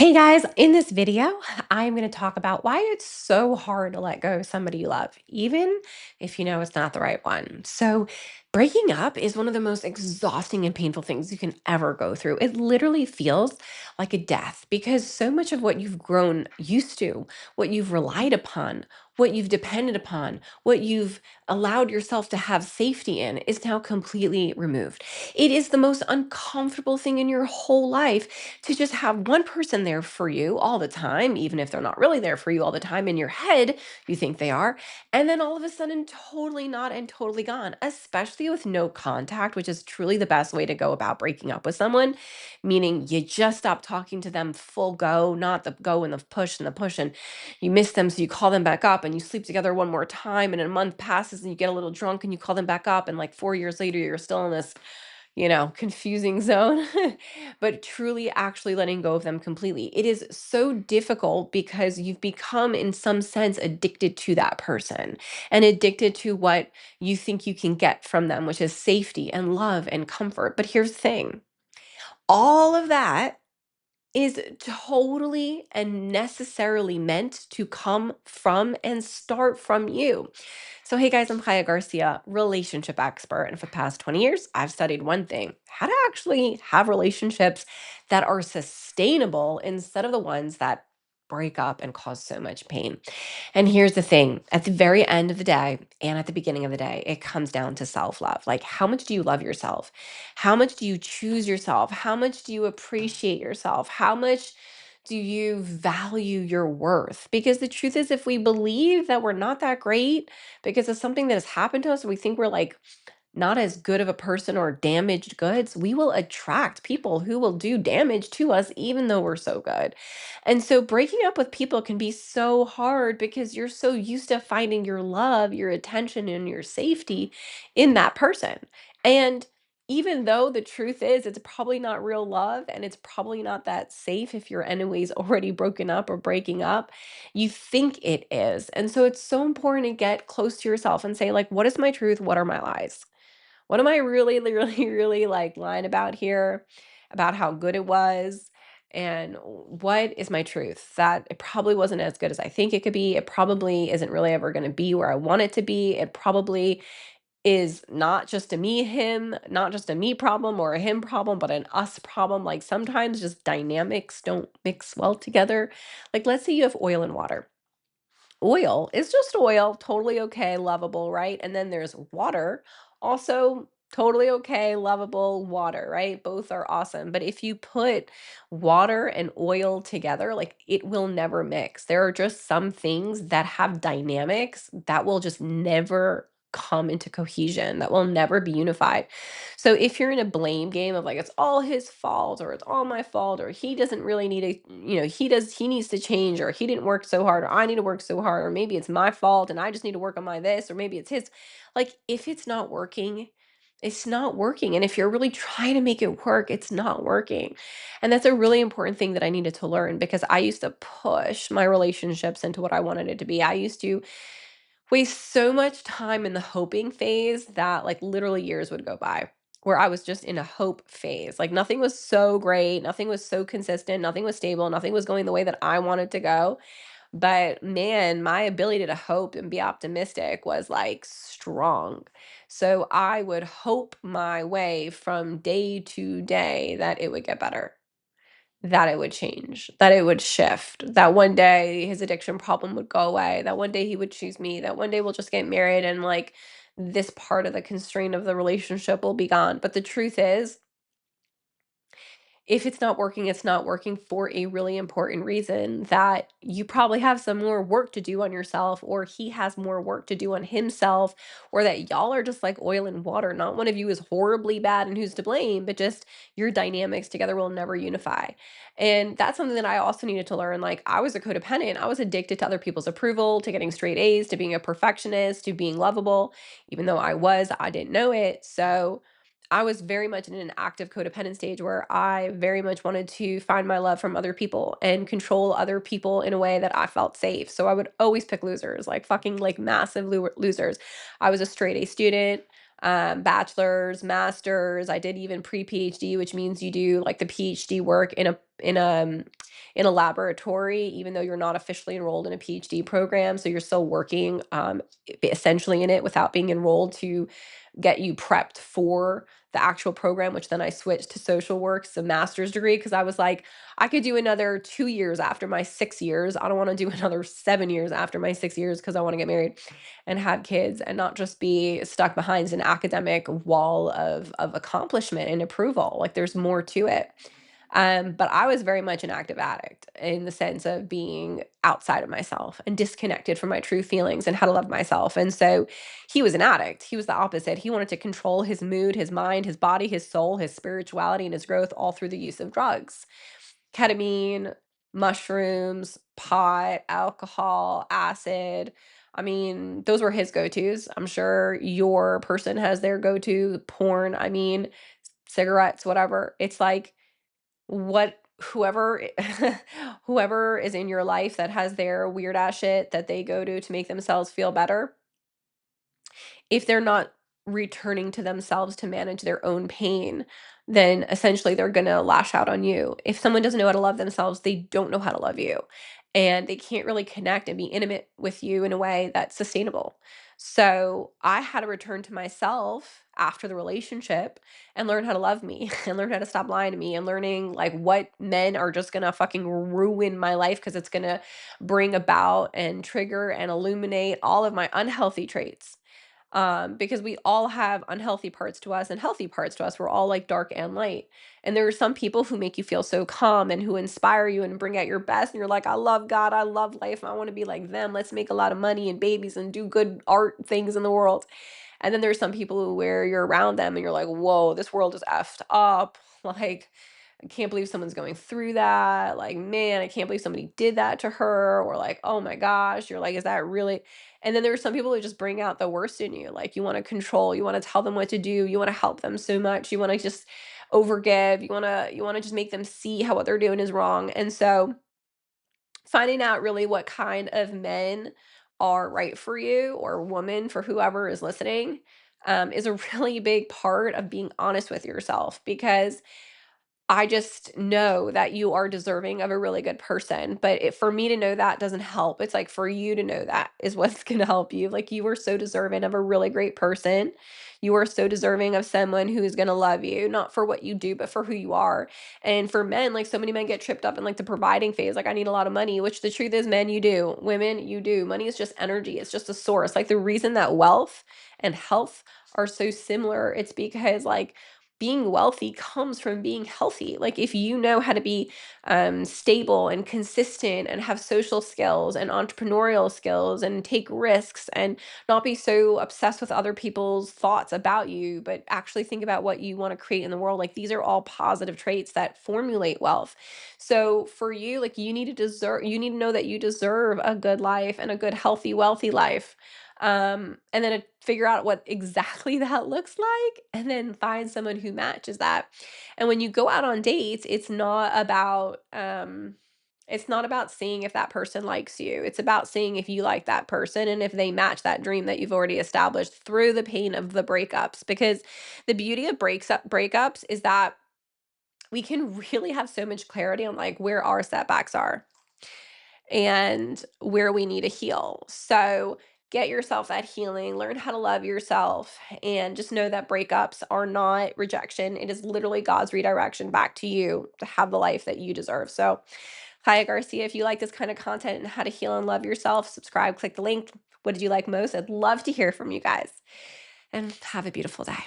Hey guys, in this video, I'm going to talk about why it's so hard to let go of somebody you love, even if you know it's not the right one. So, breaking up is one of the most exhausting and painful things you can ever go through. It literally feels like a death because so much of what you've grown used to, what you've relied upon, what you've depended upon, what you've allowed yourself to have safety in is now completely removed. It is the most uncomfortable thing in your whole life to just have one person there for you all the time, even if they're not really there for you all the time in your head, you think they are, and then all of a sudden, totally not and totally gone, especially with no contact, which is truly the best way to go about breaking up with someone, meaning you just stop talking to them full go, not the go and the push and the push, and you miss them, so you call them back up and you sleep together one more time, and a month passes and you get a little drunk and you call them back up, and like 4 years later, you're still in this confusing zone, but truly actually letting go of them completely. It is so difficult because you've become, in some sense, addicted to that person and addicted to what you think you can get from them, which is safety and love and comfort. But here's the thing, all of that is totally and necessarily meant to come from and start from you. So, hey guys, I'm Chaya Garcia, relationship expert. And for the past 20 years, I've studied one thing, how to actually have relationships that are sustainable instead of the ones that break up and cause so much pain. And here's the thing, at the very end of the day and at the beginning of the day, it comes down to self love. Like, how much do you love yourself? How much do you choose yourself? How much do you appreciate yourself? How much do you value your worth? Because the truth is, if we believe that we're not that great because of something that has happened to us, we think we're like not as good of a person or damaged goods, we will attract people who will do damage to us, even though we're so good. And so breaking up with people can be so hard because you're so used to finding your love, your attention, and your safety in that person. And even though the truth is it's probably not real love and it's probably not that safe if you're anyways already broken up or breaking up, you think it is. And so it's so important to get close to yourself and say, like, what is my truth? What are my lies? What am I really, really, really like lying about here? About how good it was? And what is my truth? That it probably wasn't as good as I think it could be. It probably isn't really ever going to be where I want it to be. It probably is not just a not just a me problem or a him problem, but an us problem. Like sometimes just dynamics don't mix well together. Like, let's say you have oil and water. Oil is just oil, totally okay, lovable, right? And then there's water, also totally okay, lovable water, right? Both are awesome. But if you put water and oil together, like it will never mix. There are just some things that have dynamics that will just never come into cohesion, that will never be unified. So if you're in a blame game of like it's all his fault or it's all my fault or he doesn't really need to, he needs to change or he didn't work so hard or I need to work so hard or maybe it's my fault and I just need to work on my this or maybe it's his. Like if it's not working, it's not working. And if you're really trying to make it work, it's not working. And that's a really important thing that I needed to learn because I used to push my relationships into what I wanted it to be. I used to waste so much time in the hoping phase that like literally years would go by where I was just in a hope phase. Like nothing was so great, nothing was so consistent, nothing was stable, nothing was going the way that I wanted to go. But man, my ability to hope and be optimistic was like strong. So I would hope my way from day to day that it would get better, that it would change, that it would shift, that one day his addiction problem would go away, that one day he would choose me, that one day we'll just get married and like this part of the constraint of the relationship will be gone. But the truth is, if it's not working, it's not working for a really important reason that you probably have some more work to do on yourself, or he has more work to do on himself, or that y'all are just like oil and water. Not one of you is horribly bad and who's to blame, but just your dynamics together will never unify. And that's something that I also needed to learn. Like, I was a codependent, I was addicted to other people's approval, to getting straight A's, to being a perfectionist, to being lovable, even though I didn't know it. So, I was very much in an active codependent stage where I very much wanted to find my love from other people and control other people in a way that I felt safe. So I would always pick losers, like fucking like massive losers. I was a straight A student, bachelor's, master's. I did even pre-PhD, which means you do like the PhD work in a laboratory, even though you're not officially enrolled in a PhD program. So you're still working essentially in it without being enrolled to get you prepped for the actual program, which then I switched to social works, a master's degree, because I was like, I could do another 2 years after my 6 years. I don't want to do another 7 years after my 6 years because I want to get married and have kids and not just be stuck behind an academic wall of accomplishment and approval. Like there's more to it. But I was very much an active addict in the sense of being outside of myself and disconnected from my true feelings and how to love myself. And so he was an addict. He was the opposite. He wanted to control his mood, his mind, his body, his soul, his spirituality, and his growth all through the use of drugs. Ketamine, mushrooms, pot, alcohol, acid. I mean, those were his go-tos. I'm sure your person has their go-to, porn, I mean, cigarettes, whatever. It's like what whoever whoever is in your life that has their weird ass shit that they go to make themselves feel better, if they're not returning to themselves to manage their own pain, then essentially they're going to lash out on you. If someone doesn't know how to love themselves, they don't know how to love you. And they can't really connect and be intimate with you in a way that's sustainable. So I had to return to myself after the relationship and learn how to love me and learn how to stop lying to me and learning like what men are just going to fucking ruin my life because it's going to bring about and trigger and illuminate all of my unhealthy traits, because we all have unhealthy parts to us and healthy parts to us. We're all like dark and light. And there are some people who make you feel so calm and who inspire you and bring out your best. And you're like, I love God, I love life, and I want to be like them. Let's make a lot of money and babies and do good art things in the world. And then there's some people who where you're around them and you're like, whoa, this world is effed up. Like, I can't believe someone's going through that. Like, man, I can't believe somebody did that to her. Or like, oh my gosh, you're like, is that really? And then there are some people who just bring out the worst in you. Like you want to control, you want to tell them what to do, you want to help them so much, you want to just overgive, you want to just make them see how what they're doing is wrong. And so finding out really what kind of men are right for you or woman for whoever is listening, is a really big part of being honest with yourself, because I just know that you are deserving of a really good person, but for me to know that doesn't help. It's like for you to know that is what's going to help you. Like you are so deserving of a really great person. You are so deserving of someone who is going to love you, not for what you do, but for who you are. And for men, like so many men get tripped up in like the providing phase. Like I need a lot of money, which the truth is, men, you do. Women, you do. Money is just energy. It's just a source. Like the reason that wealth and health are so similar, it's because like being wealthy comes from being healthy. Like if you know how to be stable and consistent and have social skills and entrepreneurial skills and take risks and not be so obsessed with other people's thoughts about you, but actually think about what you want to create in the world. Like these are all positive traits that formulate wealth. So for you, like you need to know that you deserve a good life and a good, healthy, wealthy life, and then figure out what exactly that looks like and then find someone who matches that. And when you go out on dates, it's not about seeing if that person likes you. It's about seeing if you like that person and if they match that dream that you've already established through the pain of the breakups. Because the beauty of breakups is that we can really have so much clarity on like where our setbacks are and where we need to heal. So get yourself that healing, learn how to love yourself, and just know that breakups are not rejection. It is literally God's redirection back to you to have the life that you deserve. So, Chaya Garcia, if you like this kind of content and how to heal and love yourself, subscribe, click the link. What did you like most? I'd love to hear from you guys. And have a beautiful day.